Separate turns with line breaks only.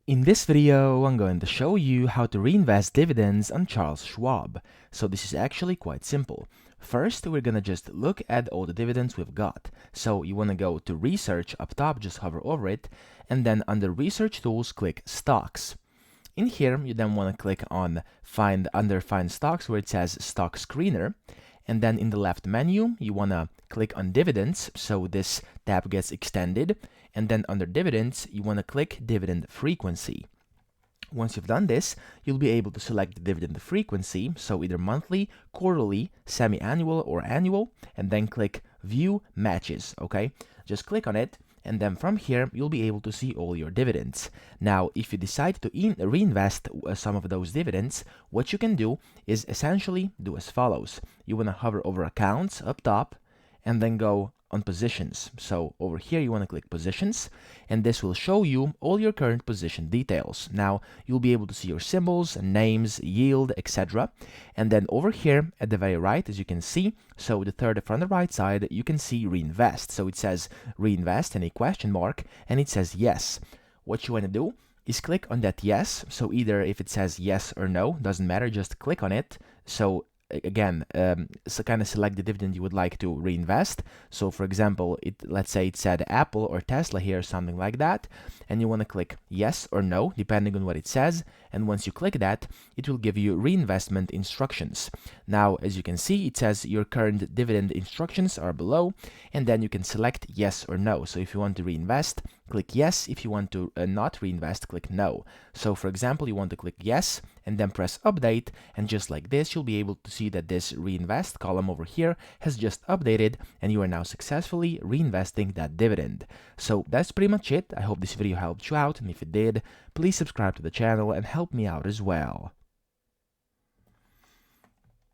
In this video, I'm going to show you how to reinvest dividends on Charles Schwab. So this is actually quite simple. First, we're gonna just look at all the dividends we've got. So you wanna go to Research up top, just hover over it, and then under Research Tools, click Stocks. In here, you then wanna click on Find Stocks where it says Stock Screener. And then in the left menu, you wanna click on Dividends, so this tab gets extended. And then under Dividends, you wanna click Dividend Frequency. Once you've done this, you'll be able to select the dividend frequency, so either monthly, quarterly, semi-annual, or annual, and then click View Matches, okay? Just click on it, and then from here, you'll be able to see all your dividends. Now, if you decide to reinvest some of those dividends, what you can do is essentially do as follows. You want to hover over Accounts up top, and then go on Positions. So over here, you want to click Positions, and this will show you all your current position details. Now, you'll be able to see your symbols, names, yield, etc. And then over here at the very right, as you can see, so the third from the right side, you can see Reinvest. So it says Reinvest and a question mark, and it says yes. What you want to do is click on that yes. So either if it says yes or no, doesn't matter, just click on it. So again, so kind of select the dividend you would like to reinvest. So for example, let's say it said Apple or Tesla here, something like that, and you want to click yes or no, depending on what it says. And once you click that, it will give you reinvestment instructions. Now, as you can see, it says your current dividend instructions are below, and then you can select yes or no. So if you want to reinvest, click yes. If you want to not reinvest, click no. So for example, you want to click yes and then press update, and just like this, you'll be able to see that this reinvest column over here has just updated, and you are now successfully reinvesting that dividend. So that's pretty much it. I hope this video helped you out, and if it did, please subscribe to the channel and help me out as well.